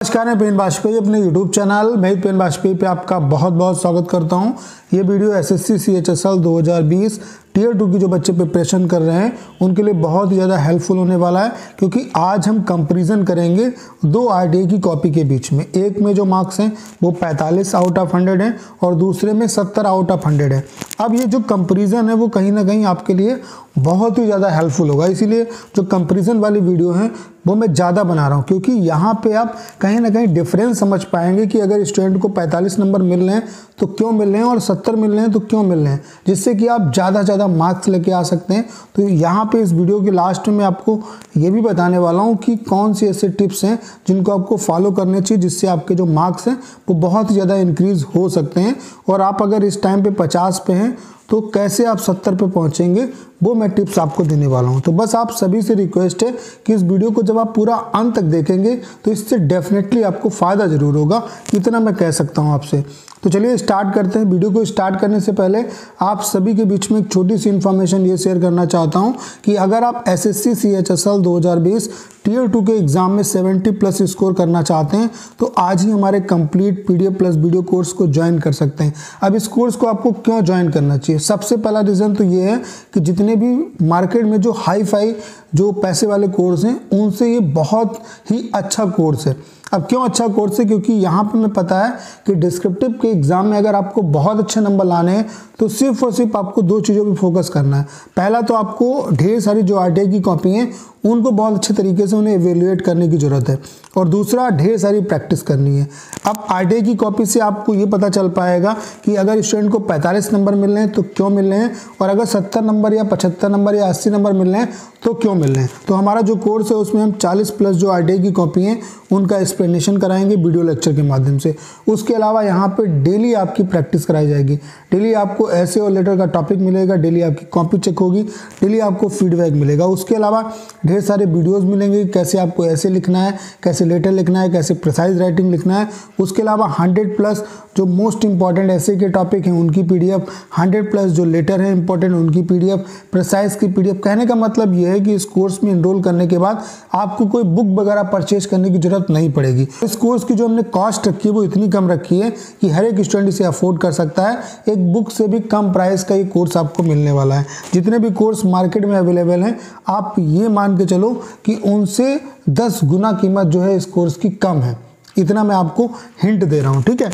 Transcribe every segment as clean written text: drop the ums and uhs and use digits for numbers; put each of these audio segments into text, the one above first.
नमस्कार, मैं पेन वाजपेयी अपने YouTube चैनल मैं पेन वाजपेयी पे आपका बहुत बहुत स्वागत करता हूं। ये वीडियो SSC CHSL 2020 टियर 2 की जो बच्चे प्रिपरेशन कर रहे हैं उनके लिए बहुत ही ज़्यादा हेल्पफुल होने वाला है, क्योंकि आज हम कंपैरिजन करेंगे दो RDA की कॉपी के बीच में। एक में जो मार्क्स हैं वो 45 आउट ऑफ 100 हैं और दूसरे में 70 आउट ऑफ 100 है। अब ये जो कंपैरिजन है वो कहीं ना कहीं आपके लिए बहुत ही ज़्यादा हेल्पफुल होगा, इसीलिए जो कंपैरिजन वाली वीडियो है वो मैं ज़्यादा बना रहा हूँ, क्योंकि यहाँ पे आप कहीं ना कहीं डिफरेंस समझ पाएंगे कि अगर स्टूडेंट को 45 नंबर मिल रहे हैं तो क्यों मिल रहे हैं और 70 मिल रहे हैं तो क्यों मिल रहे हैं, जिससे कि आप ज़्यादा मार्क्स लेके आ सकते हैं। तो यहाँ पे इस वीडियो के लास्ट में आपको ये भी बताने वाला हूँ कि कौन सी ऐसे टिप्स हैं जिनको आपको फॉलो करने चाहिए, जिससे आपके जो मार्क्स हैं वो बहुत ही ज़्यादा इंक्रीज़ हो सकते हैं। और आप अगर इस टाइम पे 50 पे हैं तो कैसे आप 70 पे पहुंचेंगे वो मैं टिप्स आपको देने वाला हूं। तो बस आप सभी से रिक्वेस्ट है कि इस वीडियो को जब आप पूरा अंत तक देखेंगे तो इससे डेफिनेटली आपको फ़ायदा ज़रूर होगा, इतना मैं कह सकता हूं आपसे। तो चलिए स्टार्ट करते हैं। वीडियो को स्टार्ट करने से पहले आप सभी के बीच में एक छोटी सी इन्फॉर्मेशन ये शेयर करना चाहता हूं कि अगर आप SSC CHSL 2020 टियर 2 के एग्जाम में 70+ स्कोर करना चाहते हैं तो आज ही हमारे complete PDF plus video course को ज्वाइन कर सकते हैं। अब इस कोर्स को आपको क्यों ज्वाइन करना चाहिए? सबसे पहला रीज़न तो ये है कि जितने भी मार्केट में जो हाई फाई जो पैसे वाले कोर्स हैं उनसे ये बहुत ही अच्छा कोर्स है। अब क्यों अच्छा कोर्स है? क्योंकि यहाँ पे मैं पता है कि डिस्क्रिप्टिव के एग्जाम में अगर आपको बहुत अच्छे नंबर लाने हैं तो सिर्फ और सिर्फ आपको दो चीज़ों पे फोकस करना है। पहला तो आपको ढेर सारी जो RDA की कॉपी हैं उनको बहुत अच्छे तरीके से उन्हें एवेल्युएट करने की ज़रूरत है, और दूसरा ढेर सारी प्रैक्टिस करनी है। अब RDA की कॉपी से आपको ये पता चल पाएगा कि अगर स्टूडेंट को 45 नंबर मिल रहे हैं तो क्यों मिल रहे हैं, और अगर 70 नंबर या 75 नंबर या 80 नंबर मिल रहे हैं तो क्यों मिल रहे हैं। तो हमारा जो कोर्स है उसमें हम 40+ जो RDA की कॉपी हैं उनका एक्सप्लेनेशन कराएंगे वीडियो लेक्चर के माध्यम से। उसके अलावा यहाँ पर डेली आपकी प्रैक्टिस कराई जाएगी, डेली आपको ऐसे और लेटर का टॉपिक मिलेगा, डेली आपकी कॉपी चेक होगी, डेली आपको फीडबैक मिलेगा। उसके अलावा ढेर सारे वीडियोस मिलेंगे, कैसे आपको ऐसे लिखना है, कैसे लेटर लिखना है, कैसे प्रिसाइज राइटिंग लिखना है। उसके अलावा 100+ जो मोस्ट इंपॉर्टेंट ऐसे के टॉपिक हैं उनकी PDF, 100+ जो लेटर हैं इंपॉर्टेंट उनकी PDF, प्रिसाइज की PDF। कहने का मतलब ये है कि इस कोर्स में एनरोल करने के बाद आपको कोई बुक वगैरह परचेज करने की जरूरत नहीं पड़ेगी। इस कोर्स की जो हमने कॉस्ट रखी है वो इतनी कम रखी है कि हर एक स्टूडेंट इसे अफोर्ड कर सकता है। एक बुक से भी कम प्राइस का ये कोर्स आपको मिलने वाला है। जितने भी कोर्स मार्केट में अवेलेबल हैं आप ये मान के चलो कि उनसे 10 गुना कीमत जो है इस कोर्स की कम है। इतना मैं आपको हिंट दे रहा हूँ, ठीक है।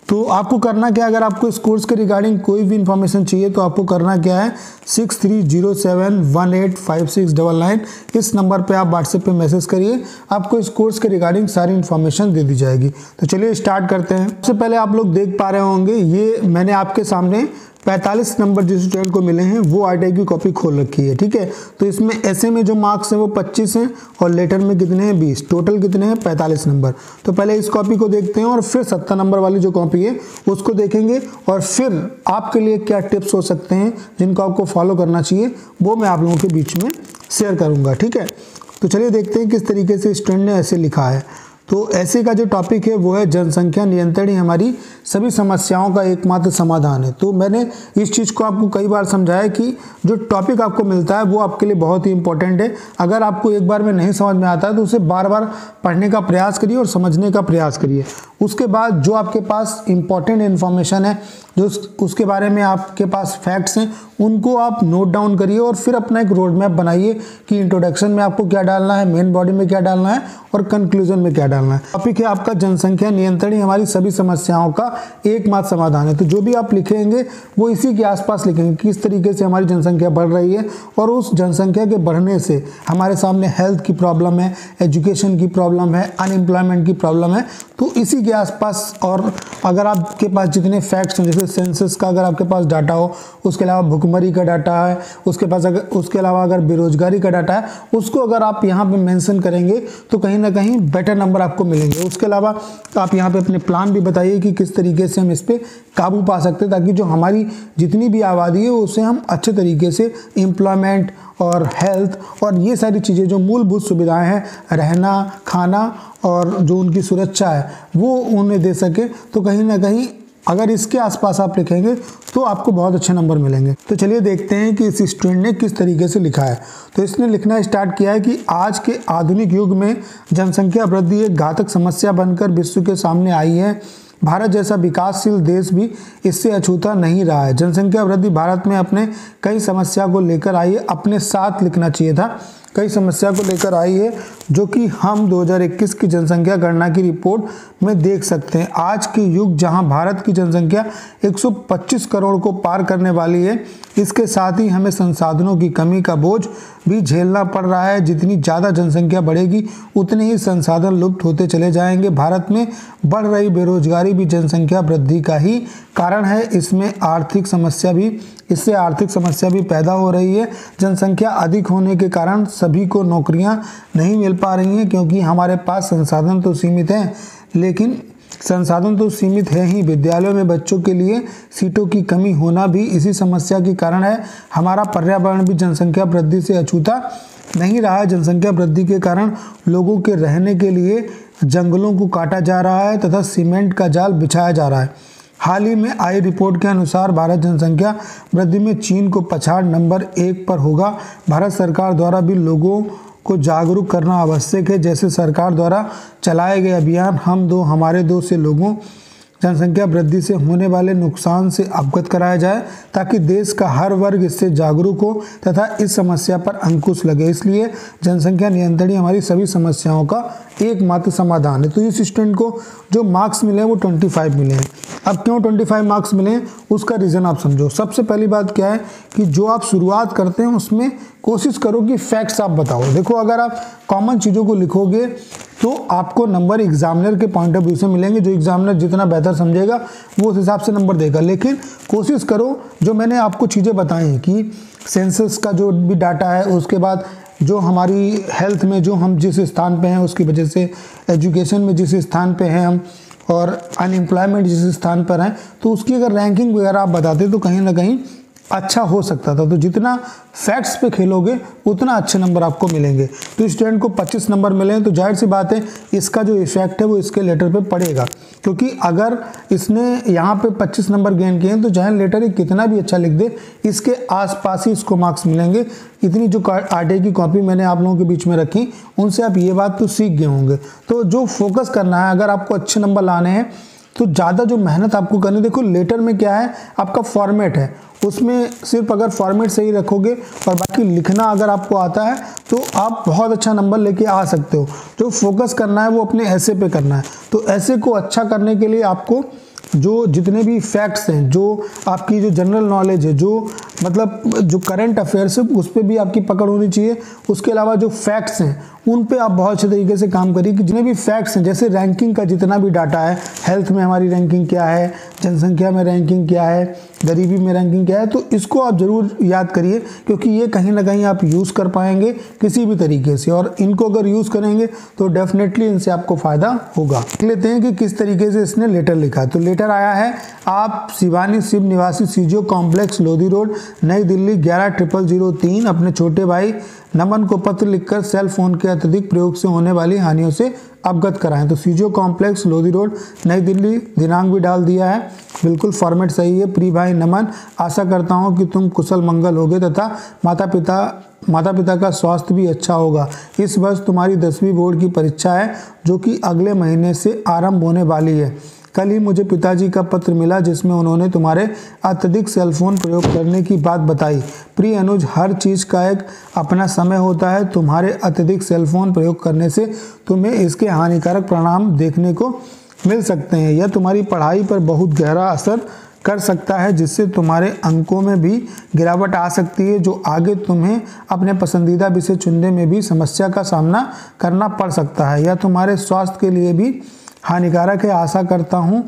तो आपको करना क्या है, अगर आपको इस कोर्स के रिगार्डिंग कोई भी इंफॉर्मेशन चाहिए तो आपको करना क्या है, 6307185699 इस नंबर पे आप व्हाट्सएप पे मैसेज करिए, आपको इस कोर्स के रिगार्डिंग सारी इन्फॉर्मेशन दे दी जाएगी। तो चलिए स्टार्ट करते हैं। सबसे पहले आप लोग देख पा रहे होंगे ये मैंने आपके सामने 45 नंबर जिस स्टूडेंट को मिले हैं वो RDA की कॉपी खोल रखी है, ठीक है। तो इसमें ऐसे में जो मार्क्स हैं वो 25 हैं और लेटर में कितने हैं 20, टोटल कितने हैं 45 नंबर। तो पहले इस कॉपी को देखते हैं और फिर 70 नंबर वाली जो कॉपी है उसको देखेंगे, और फिर आपके लिए क्या टिप्स हो सकते हैं जिनको आपको फॉलो करना चाहिए वो मैं आप लोगों के बीच में शेयर करूँगा, ठीक है। तो चलिए देखते हैं किस तरीके से स्टूडेंट ने ऐसे लिखा है। तो ऐसे का जो टॉपिक है वो है जनसंख्या नियंत्रण ही हमारी सभी समस्याओं का एकमात्र समाधान है। तो मैंने इस चीज़ को आपको कई बार समझाया कि जो टॉपिक आपको मिलता है वो आपके लिए बहुत ही इंपॉर्टेंट है। अगर आपको एक बार में नहीं समझ में आता है तो उसे बार बार पढ़ने का प्रयास करिए और समझने का प्रयास करिए। उसके बाद जो आपके पास इंपॉर्टेंट इन्फॉर्मेशन है, जो उसके बारे में आपके पास फैक्ट्स हैं, उनको आप नोट डाउन करिए और फिर अपना एक रोड मैप बनाइए कि इंट्रोडक्शन में आपको क्या डालना है, मेन बॉडी में क्या डालना है और कंक्लूजन में क्या डालना है। टॉपिक है आपका जनसंख्या नियंत्रण ही हमारी सभी समस्याओं का एकमात्र समाधान है। तो जो भी आप लिखेंगे वो इसी के आसपास लिखेंगे, किस तरीके से हमारी जनसंख्या बढ़ रही है और उस जनसंख्या के बढ़ने से हमारे सामने हेल्थ की प्रॉब्लम है, एजुकेशन की प्रॉब्लम है, अनएम्प्लॉयमेंट की प्रॉब्लम है। तो इसी के आसपास, और अगर आपके पास जितने फैक्ट्स हैं, जैसे सेंसस का अगर आपके पास डाटा हो, उसके अलावा भुखमरी का डाटा है, उसके अलावा अगर बेरोजगारी का डाटा है, उसको अगर आप यहाँ पे मेंशन करेंगे तो कहीं ना कहीं बेटर नंबर आपको मिलेंगे। उसके अलावा आप यहाँ पे अपने प्लान भी बताइए कि किस तरीके से हम इस पर काबू पा सकते हैं, ताकि जो हमारी जितनी भी आबादी है उसे हम अच्छे तरीके से एम्प्लॉयमेंट और हेल्थ और ये सारी चीज़ें जो मूलभूत सुविधाएं हैं, रहना, खाना और जो उनकी सुरक्षा है वो उन्हें दे सके। तो कहीं ना कहीं अगर इसके आसपास आप लिखेंगे तो आपको बहुत अच्छे नंबर मिलेंगे। तो चलिए देखते हैं कि इस स्टूडेंट ने किस तरीके से लिखा है। तो इसने लिखना स्टार्ट किया है कि आज के आधुनिक युग में जनसंख्या वृद्धि एक घातक समस्या बनकर विश्व के सामने आई है। भारत जैसा विकासशील देश भी इससे अछूता नहीं रहा है। जनसंख्या वृद्धि भारत में अपने कई समस्या को लेकर आई है, अपने साथ लिखना चाहिए था, कई समस्या को लेकर आई है, जो कि हम 2021 की जनसंख्या गणना की रिपोर्ट में देख सकते हैं। आज के युग जहां भारत की जनसंख्या 125 करोड़ को पार करने वाली है, इसके साथ ही हमें संसाधनों की कमी का बोझ भी झेलना पड़ रहा है। जितनी ज़्यादा जनसंख्या बढ़ेगी उतने ही संसाधन लुप्त होते चले जाएंगे। भारत में बढ़ रही बेरोजगारी भी जनसंख्या वृद्धि का ही कारण है। इससे आर्थिक समस्या भी पैदा हो रही है। जनसंख्या अधिक होने के कारण सभी को नौकरियां नहीं मिल पा रही हैं, क्योंकि हमारे पास संसाधन तो सीमित हैं, लेकिन संसाधन तो सीमित है ही, विद्यालयों में बच्चों के लिए सीटों की कमी होना भी इसी समस्या के कारण है। हमारा पर्यावरण भी जनसंख्या वृद्धि से अछूता नहीं रहा है। जनसंख्या वृद्धि के कारण लोगों के रहने के लिए जंगलों को काटा जा रहा है तथा सीमेंट का जाल बिछाया जा रहा है। हाल ही में आई रिपोर्ट के अनुसार भारत जनसंख्या वृद्धि में चीन को पछाड़ नंबर 1 पर होगा। भारत सरकार द्वारा भी लोगों को जागरूक करना आवश्यक है। जैसे सरकार द्वारा चलाए गए अभियान हम दो हमारे दो से लोगों जनसंख्या वृद्धि से होने वाले नुकसान से अवगत कराया जाए, ताकि देश का हर वर्ग इससे जागरूक हो तथा इस समस्या पर अंकुश लगे। इसलिए जनसंख्या नियंत्रण ही हमारी सभी समस्याओं का एकमात्र समाधान है। तो इस स्टूडेंट को जो मार्क्स मिले हैं वो 25 मिले हैं। अब क्यों 25 मार्क्स मिले हैं उसका रीज़न आप समझो। सबसे पहली बात क्या है कि जो आप शुरुआत करते हैं उसमें कोशिश करो कि फैक्ट्स आप बताओ। देखो, अगर आप कॉमन चीज़ों को लिखोगे तो आपको नंबर एग्जामिनर के पॉइंट ऑफ व्यू से मिलेंगे। जो एग्जामिनर जितना बेहतर समझेगा वो उस हिसाब से नंबर देगा। लेकिन कोशिश करो, जो मैंने आपको चीज़ें बताई हैं कि सेंसस का जो भी डाटा है, उसके बाद जो हमारी हेल्थ में जो हम जिस स्थान पे हैं उसकी वजह से, एजुकेशन में जिस स्थान पे हैं हम, और अनएम्प्लॉयमेंट जिस स्थान पर हैं, तो उसकी अगर रैंकिंग वगैरह आप बताते तो कहीं ना कहीं अच्छा हो सकता था। तो जितना फैक्ट्स पे खेलोगे उतना अच्छे नंबर आपको मिलेंगे। तो स्टूडेंट को 25 नंबर मिले हैं, तो जाहिर सी बात है इसका जो इफेक्ट है वो इसके लेटर पे पड़ेगा, क्योंकि अगर इसने यहाँ पे 25 नंबर गेन किए हैं तो चाहे लेटर कितना भी अच्छा लिख दे, इसके आसपास ही इसको मार्क्स मिलेंगे। इतनी जो आरटीआई की कॉपी मैंने आप लोगों के बीच में रखी, उनसे आप ये बात तो सीख गए होंगे। तो जो फोकस करना है, अगर आपको अच्छे नंबर लाने हैं तो ज़्यादा जो मेहनत आपको करनी, देखो लेटर में क्या है, आपका फॉर्मेट है, उसमें सिर्फ अगर फॉर्मेट सही रखोगे और बाकी लिखना अगर आपको आता है तो आप बहुत अच्छा नंबर लेके आ सकते हो। जो फोकस करना है वो अपने ऐसे पे करना है। तो ऐसे को अच्छा करने के लिए आपको जो जितने भी फैक्ट्स हैं, जो आपकी जो जनरल नॉलेज है, जो मतलब जो करंट अफेयर्स है, उस पर भी आपकी पकड़ होनी चाहिए। उसके अलावा जो फैक्ट्स हैं उन पे आप बहुत अच्छे तरीके से काम करिए कि जितने भी फैक्ट्स हैं, जैसे रैंकिंग का जितना भी डाटा है, हेल्थ में हमारी रैंकिंग क्या है, जनसंख्या में रैंकिंग क्या है, गरीबी में रैंकिंग क्या है, तो इसको आप ज़रूर याद करिए, क्योंकि ये कहीं ना कहीं आप यूज़ कर पाएंगे किसी भी तरीके से, और इनको अगर यूज़ करेंगे तो डेफिनेटली इनसे आपको फ़ायदा होगा। देख लेते हैं कि किस तरीके से इसने लेटर लिखा है। तो लेटर आया है, आप शिवानी शिव निवासी सीजियो कॉम्प्लेक्स लोधी रोड नई दिल्ली 110003 अपने छोटे भाई नमन को पत्र लिखकर सेल फोन के अत्यधिक प्रयोग से होने वाली हानियों से अवगत कराएं। तो सीजियो कॉम्प्लेक्स लोधी रोड नई दिल्ली, दिनांक भी डाल दिया है, बिल्कुल फॉर्मेट सही है। प्रिय भाई नमन, आशा करता हूं कि तुम कुशल मंगल होगे तथा माता पिता का स्वास्थ्य भी अच्छा होगा। इस वर्ष तुम्हारी 10वीं बोर्ड की परीक्षा है, जो कि अगले महीने से आरंभ होने वाली है। कल ही मुझे पिताजी का पत्र मिला, जिसमें उन्होंने तुम्हारे अत्यधिक सेलफोन प्रयोग करने की बात बताई। प्रिय अनुज, हर चीज़ का एक अपना समय होता है। तुम्हारे अत्यधिक सेलफोन प्रयोग करने से तुम्हें इसके हानिकारक परिणाम देखने को मिल सकते हैं। यह तुम्हारी पढ़ाई पर बहुत गहरा असर कर सकता है, जिससे तुम्हारे अंकों में भी गिरावट आ सकती है, जो आगे तुम्हें अपने पसंदीदा विषय चुनने में भी समस्या का सामना करना पड़ सकता है। यह तुम्हारे स्वास्थ्य के लिए भी हानिकारक है। आशा करता हूँ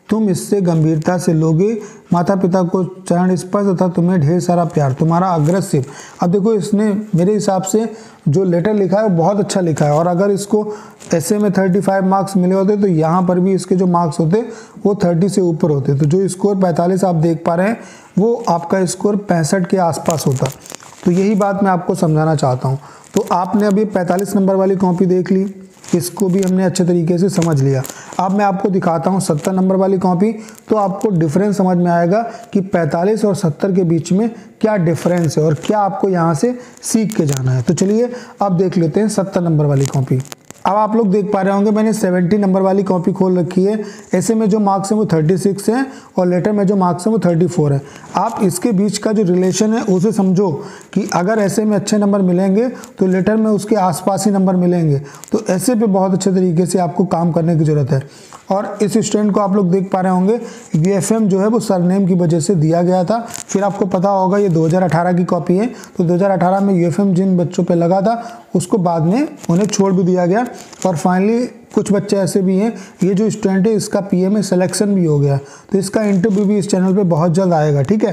तुम इससे गंभीरता से लोगे। माता पिता को चरण स्पर्श तथा तुम्हें ढेर सारा प्यार, तुम्हारा अग्रसिव। अब देखो, इसने मेरे हिसाब से जो लेटर लिखा है वो बहुत अच्छा लिखा है, और अगर इसको ऐसे में 35 मार्क्स मिले होते तो यहाँ पर भी इसके जो मार्क्स होते वो 30 से ऊपर होते। तो जो स्कोर 45 आप देख पा रहे हैं वो आपका स्कोर 65 के आसपास होता। तो यही बात मैं आपको समझाना चाहता हूँ। तो आपने अभी 45 नंबर वाली कॉपी देख ली, इसको भी हमने अच्छे तरीके से समझ लिया। अब मैं आपको दिखाता हूँ 70 नंबर वाली कॉपी, तो आपको डिफरेंस समझ में आएगा कि 45 और 70 के बीच में क्या डिफरेंस है और क्या आपको यहाँ से सीख के जाना है। तो चलिए अब देख लेते हैं 70 नंबर वाली कॉपी। अब आप लोग देख पा रहे होंगे मैंने 70 नंबर वाली कॉपी खोल रखी है। ऐसे में जो मार्क्स हैं वो 36 हैं और लेटर में जो मार्क्स हैं वो 34 है। आप इसके बीच का जो रिलेशन है उसे समझो कि अगर ऐसे में अच्छे नंबर मिलेंगे तो लेटर में उसके आसपास ही नंबर मिलेंगे। तो ऐसे पे बहुत अच्छे तरीके से आपको काम करने की ज़रूरत है। और इस स्टूडेंट को आप लोग देख पा रहे होंगे UFM जो है वो सरनेम की वजह से दिया गया था। फिर आपको पता होगा ये 2018 की कॉपी है, तो 2018 में UFM जिन बच्चों पे लगा था उसको बाद में उन्हें छोड़ भी दिया गया। और फाइनली कुछ बच्चे ऐसे भी हैं, ये जो स्टूडेंट है इसका PA में सिलेक्शन भी हो गया, तो इसका इंटरव्यू भी इस चैनल पे बहुत जल्द आएगा। ठीक है,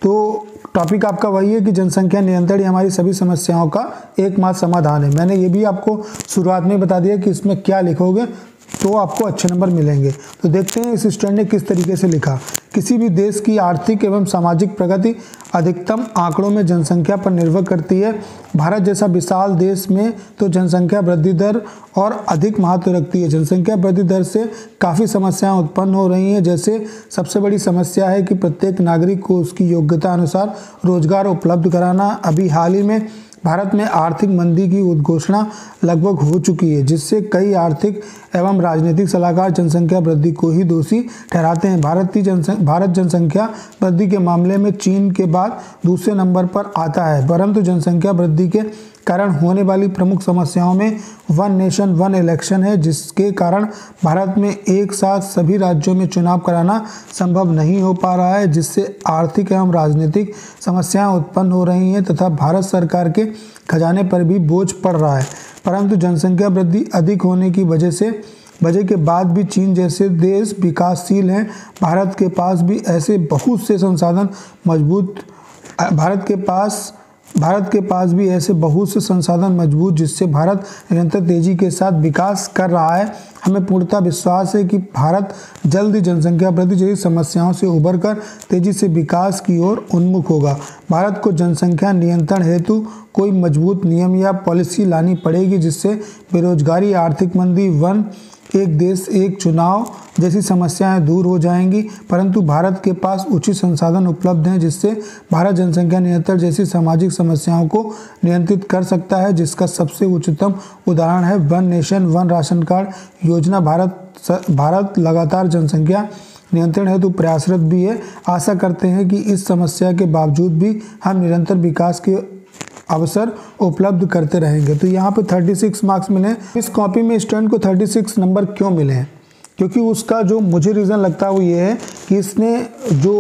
तो टॉपिक आपका वही है कि जनसंख्या नियंत्रण ही हमारी सभी समस्याओं का एकमात्र समाधान है। मैंने ये भी आपको शुरुआत में बता दिया कि इसमें क्या लिखोगे तो आपको अच्छे नंबर मिलेंगे। तो देखते हैं इस स्टूडेंट ने किस तरीके से लिखा। किसी भी देश की आर्थिक एवं सामाजिक प्रगति अधिकतम आंकड़ों में जनसंख्या पर निर्भर करती है। भारत जैसा विशाल देश में तो जनसंख्या वृद्धि दर और अधिक महत्व रखती है। जनसंख्या वृद्धि दर से काफ़ी समस्याएं उत्पन्न हो रही हैं। जैसे सबसे बड़ी समस्या है कि प्रत्येक नागरिक को उसकी योग्यता अनुसार रोजगार उपलब्ध कराना। अभी हाल ही में भारत में आर्थिक मंदी की उद्घोषणा लगभग हो चुकी है, जिससे कई आर्थिक एवं राजनीतिक सलाहकार जनसंख्या वृद्धि को ही दोषी ठहराते हैं। भारत जनसंख्या वृद्धि के मामले में चीन के बाद दूसरे नंबर पर आता है, परंतु जनसंख्या वृद्धि के कारण होने वाली प्रमुख समस्याओं में वन नेशन वन इलेक्शन है, जिसके कारण भारत में एक साथ सभी राज्यों में चुनाव कराना संभव नहीं हो पा रहा है, जिससे आर्थिक एवं राजनीतिक समस्याएं उत्पन्न हो रही हैं तथा भारत सरकार के खजाने पर भी बोझ पड़ रहा है। परंतु जनसंख्या वृद्धि अधिक होने की वजह के बाद भी चीन जैसे देश विकासशील हैं। भारत के पास भी ऐसे बहुत से संसाधन मजबूत जिससे भारत निरंतर तेजी के साथ विकास कर रहा है। हमें पूर्णतः विश्वास है कि भारत जल्द ही जनसंख्या वृद्धि जैसी समस्याओं से उबरकर तेजी से विकास की ओर उन्मुख होगा। भारत को जनसंख्या नियंत्रण हेतु कोई मजबूत नियम या पॉलिसी लानी पड़ेगी, जिससे बेरोजगारी, आर्थिक मंदी, वन एक देश एक चुनाव जैसी समस्याएं दूर हो जाएंगी। परंतु भारत के पास उचित संसाधन उपलब्ध हैं, जिससे भारत जनसंख्या नियंत्रण जैसी सामाजिक समस्याओं को नियंत्रित कर सकता है, जिसका सबसे उच्चतम उदाहरण है one nation one ration card योजना। भारत लगातार जनसंख्या नियंत्रण हेतु प्रयासरत भी है। आशा करते हैं कि इस समस्या के बावजूद भी हम निरंतर विकास के अवसर उपलब्ध करते रहेंगे। तो यहाँ पे 36 मार्क्स मिले। इस कॉपी में स्टूडेंट को 36 नंबर क्यों मिले हैं? क्योंकि उसका जो मुझे रीज़न लगता है वो ये है कि इसने जो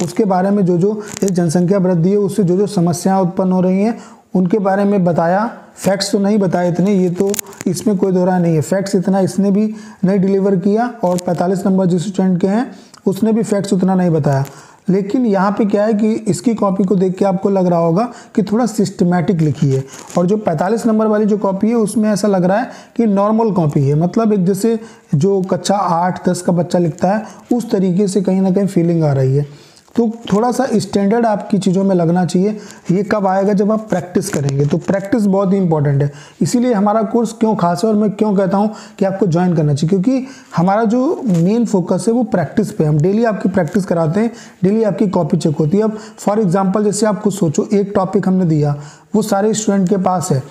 उसके बारे में जो एक जनसंख्या वृद्धि है उससे जो समस्याएं उत्पन्न हो रही हैं उनके बारे में बताया। फैक्ट्स तो नहीं बताए इतने, ये तो इसमें कोई दो राय नहीं है। फैक्ट्स इतना इसने भी नहीं डिलीवर किया और 45 नंबर जिस स्टूडेंट के हैं उसने भी फैक्ट्स उतना नहीं बताया। लेकिन यहाँ पे क्या है कि इसकी कॉपी को देख के आपको लग रहा होगा कि थोड़ा सिस्टमैटिक लिखी है, और जो 45 नंबर वाली जो कॉपी है उसमें ऐसा लग रहा है कि नॉर्मल कॉपी है, मतलब एक जैसे जो कक्षा 8-10 का बच्चा लिखता है उस तरीके से कहीं ना कहीं फीलिंग आ रही है। तो थोड़ा सा स्टैंडर्ड आपकी चीज़ों में लगना चाहिए। ये कब आएगा? जब आप प्रैक्टिस करेंगे। तो प्रैक्टिस बहुत ही इंपॉर्टेंट है, इसीलिए हमारा कोर्स क्यों खास है और मैं क्यों कहता हूँ कि आपको ज्वाइन करना चाहिए, क्योंकि हमारा जो मेन फोकस है वो प्रैक्टिस पे। हम डेली आपकी प्रैक्टिस कराते हैं, डेली आपकी कॉपी चेक होती है। अब फॉर एग्जाम्पल जैसे आप खुद सोचो, एक टॉपिक हमने दिया वो सारे स्टूडेंट के पास है,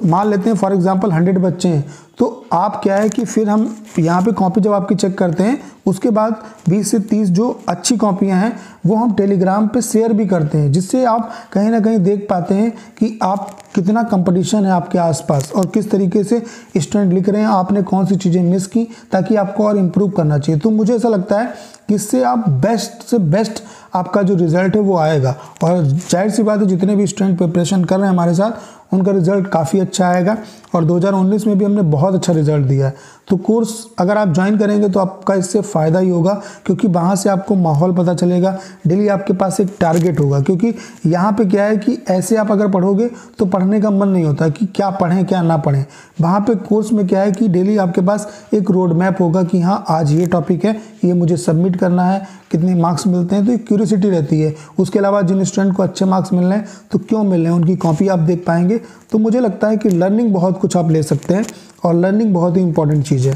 मान लेते हैं फॉर एग्जांपल 100 बच्चे हैं, तो आप क्या है कि फिर हम यहाँ पे कॉपी जब आपकी चेक करते हैं उसके बाद 20 से 30 जो अच्छी कॉपियाँ हैं वो हम टेलीग्राम पे शेयर भी करते हैं, जिससे आप कहीं ना कहीं देख पाते हैं कि आप कितना कंपटीशन है आपके आसपास और किस तरीके से स्टूडेंट लिख रहे हैं, आपने कौन सी चीज़ें मिस की, ताकि आपको और इम्प्रूव करना चाहिए। तो मुझे ऐसा लगता है कि इससे आप बेस्ट से बेस्ट आपका जो रिज़ल्ट है वो आएगा, और जाहिर सी बात है जितने भी स्टूडेंट प्रिपरेशन कर रहे हैं हमारे साथ उनका रिज़ल्ट काफ़ी अच्छा आएगा, और 2019 में भी हमने बहुत अच्छा रिज़ल्ट दिया है। तो कोर्स अगर आप ज्वाइन करेंगे तो आपका इससे फ़ायदा ही होगा, क्योंकि वहाँ से आपको माहौल पता चलेगा, डेली आपके पास एक टारगेट होगा। क्योंकि यहाँ पे क्या है कि ऐसे आप अगर पढ़ोगे तो पढ़ने का मन नहीं होता कि क्या पढ़ें क्या ना पढ़ें। वहाँ पे कोर्स में क्या है कि डेली आपके पास एक रोड मैप होगा कि हाँ आज ये टॉपिक है, ये मुझे सबमिट करना है, कितने मार्क्स मिलते हैं, तो एक क्यूरियोसिटी रहती है। उसके अलावा जिन स्टूडेंट को अच्छे मार्क्स मिल रहे हैं तो क्यों मिल रहे हैं उनकी कॉपी आप देख पाएंगे। तो मुझे लगता है कि लर्निंग बहुत कुछ आप ले सकते हैं, और लर्निंग बहुत ही इंपॉर्टेंट चीज़ है।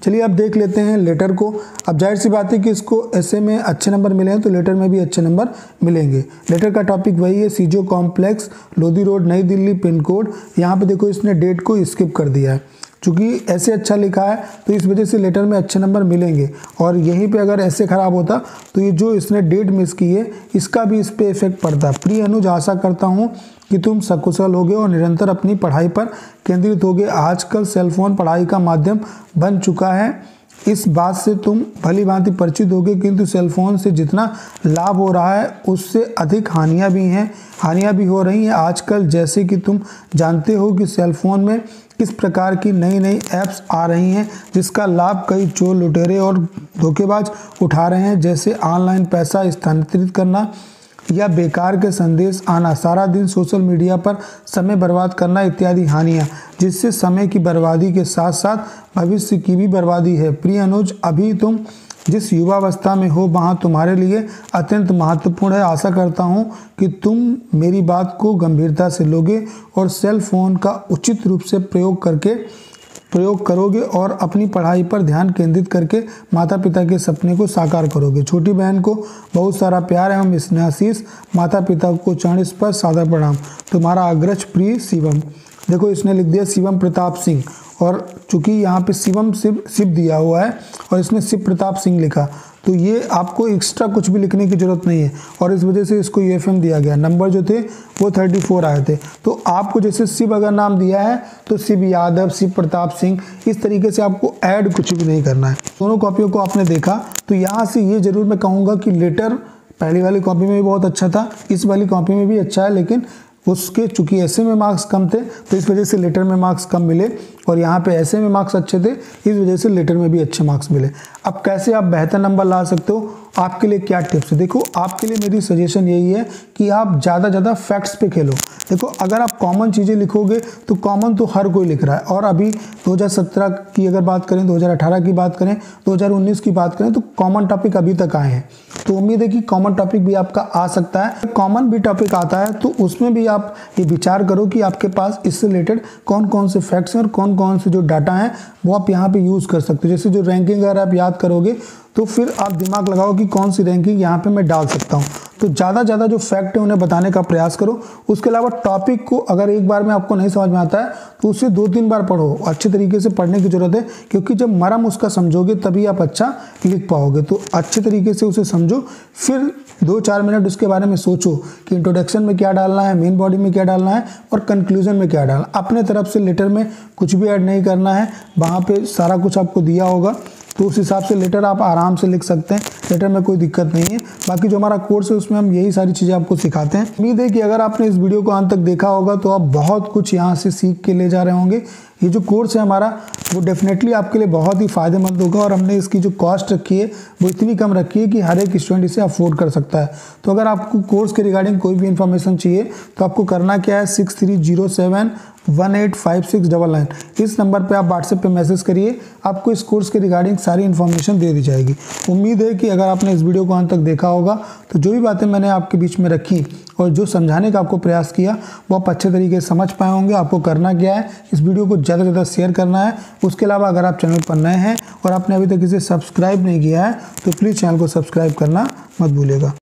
चलिए अब देख लेते हैं लेटर को। अब जाहिर सी बात है कि इसको ऐसे में अच्छे नंबर मिले हैं तो लेटर में भी अच्छे नंबर मिलेंगे। लेटर का टॉपिक वही है, सीजो कॉम्प्लेक्स, लोधी रोड, नई दिल्ली, पिन कोड। यहाँ पे देखो इसने डेट को स्किप कर दिया है, चूँकि ऐसे अच्छा लिखा है तो इस वजह से लेटर में अच्छे नंबर मिलेंगे। और यहीं पे अगर ऐसे ख़राब होता तो ये जो इसने डेट मिस की है इसका भी इस पर इफेक्ट पड़ता। प्रिय अनुज, आशा करता हूँ कि तुम सकुशल होगे और निरंतर अपनी पढ़ाई पर केंद्रित होगे। आजकल सेलफोन पढ़ाई का माध्यम बन चुका है, इस बात से तुम भली भांति परिचित होगे, किंतु सेलफोन से जितना लाभ हो रहा है उससे अधिक हानियां भी हो रही हैं आजकल। जैसे कि तुम जानते हो कि सेलफोन में किस प्रकार की नई नई ऐप्स आ रही हैं जिसका लाभ कई चोर लुटेरे और धोखेबाज उठा रहे हैं, जैसे ऑनलाइन पैसा स्थानांतरित करना या बेकार के संदेश आना, सारा दिन सोशल मीडिया पर समय बर्बाद करना इत्यादि हानियाँ, जिससे समय की बर्बादी के साथ साथ भविष्य की भी बर्बादी है। प्रिय अनुज, अभी तुम जिस युवावस्था में हो वहाँ तुम्हारे लिए अत्यंत महत्वपूर्ण है। आशा करता हूँ कि तुम मेरी बात को गंभीरता से लोगे और सेल फोन का उचित रूप से प्रयोग करोगे और अपनी पढ़ाई पर ध्यान केंद्रित करके माता पिता के सपने को साकार करोगे। छोटी बहन को बहुत सारा प्यार एवं स्नेहाशीष, माता पिता को चरण स्पर्श सादर प्रणाम। तुम्हारा अग्रज प्रिय शिवम। देखो इसने लिख दिया शिवम प्रताप सिंह, और चूंकि यहाँ पे शिवम शिव दिया हुआ है और इसने शिव प्रताप सिंह लिखा तो ये आपको एक्स्ट्रा कुछ भी लिखने की ज़रूरत नहीं है, और इस वजह से इसको UFM दिया गया। नंबर जो थे वो 34 आए थे। तो आपको जैसे शिव अगर नाम दिया है तो शिव यादव, शिव प्रताप सिंह, इस तरीके से आपको ऐड कुछ भी नहीं करना है। दोनों कॉपियों को आपने देखा तो यहाँ से ये ज़रूर मैं कहूँगा कि लेटर पहली वाली कॉपी में भी बहुत अच्छा था, इस वाली कॉपी में भी अच्छा है, लेकिन उसके चूंकि ऐसे में मार्क्स कम थे तो इस वजह से लेटर में मार्क्स कम मिले, और यहाँ पे ऐसे में मार्क्स अच्छे थे इस वजह से लेटर में भी अच्छे मार्क्स मिले। अब कैसे आप बेहतर नंबर ला सकते हो, आपके लिए क्या टिप्स है? देखो आपके लिए मेरी सजेशन यही है कि आप ज़्यादा फैक्ट्स पे खेलो। देखो अगर आप कॉमन चीज़ें लिखोगे तो कॉमन तो हर कोई लिख रहा है, और अभी 2017 की अगर बात करें, 2018 की बात करें, 2019 की बात करें तो कॉमन टॉपिक अभी तक आए हैं। तो उम्मीद है कि कॉमन टॉपिक भी आपका आ सकता है। कॉमन भी टॉपिक आता है तो उसमें भी आप ये विचार करो कि आपके पास इससे रिलेटेड कौन कौन से फैक्ट्स हैं और कौन कौन से जो डाटा हैं वो आप यहाँ पे यूज़ कर सकते हो। जैसे जो रैंकिंग अगर आप याद करोगे तो फिर आप दिमाग लगाओ कि कौन सी रैंकिंग यहाँ पे मैं डाल सकता हूँ। तो ज़्यादा जो फैक्ट है उन्हें बताने का प्रयास करो। उसके अलावा टॉपिक को अगर एक बार में आपको नहीं समझ में आता है तो उसे 2-3 बार पढ़ो। अच्छे तरीके से पढ़ने की ज़रूरत है, क्योंकि जब मर्म उसका समझोगे तभी आप अच्छा लिख पाओगे। तो अच्छे तरीके से उसे समझो, फिर 2-4 मिनट उसके बारे में सोचो कि इंट्रोडक्शन में क्या डालना है, मेन बॉडी में क्या डालना है और कंक्लूजन में क्या डालना है। अपने तरफ से लेटर में कुछ भी ऐड नहीं करना है, वहाँ पर सारा कुछ आपको दिया होगा तो उस हिसाब से लेटर आप आराम से लिख सकते हैं। लेटर में कोई दिक्कत नहीं है। बाकी जो हमारा कोर्स है उसमें हम यही सारी चीज़ें आपको सिखाते हैं। उम्मीद है कि अगर आपने इस वीडियो को अंत तक देखा होगा तो आप बहुत कुछ यहाँ से सीख के ले जा रहे होंगे। ये जो कोर्स है हमारा वो डेफिनेटली आपके लिए बहुत ही फ़ायदेमंद होगा, और हमने इसकी जो कॉस्ट रखी है वो इतनी कम रखी है कि हर एक स्टूडेंट इसे अफोर्ड कर सकता है। तो अगर आपको कोर्स के रिगार्डिंग कोई भी इन्फॉर्मेशन चाहिए तो आपको करना क्या है, 6307185699 इस नंबर पे आप व्हाट्सएप पे मैसेज करिए, आपको इस कोर्स के रिगार्डिंग सारी इन्फॉर्मेशन दे दी जाएगी। उम्मीद है कि अगर आपने इस वीडियो को अंत तक देखा होगा तो जो भी बातें मैंने आपके बीच में रखी और जो समझाने का आपको प्रयास किया वो आप अच्छे तरीके से समझ पाए होंगे। आपको करना क्या है, इस वीडियो को ज़्यादा से ज़्यादा शेयर करना है। उसके अलावा अगर आप चैनल पर नए हैं और आपने अभी तक इसे सब्सक्राइब नहीं किया है तो प्लीज़ चैनल को सब्सक्राइब करना मत भूलिएगा।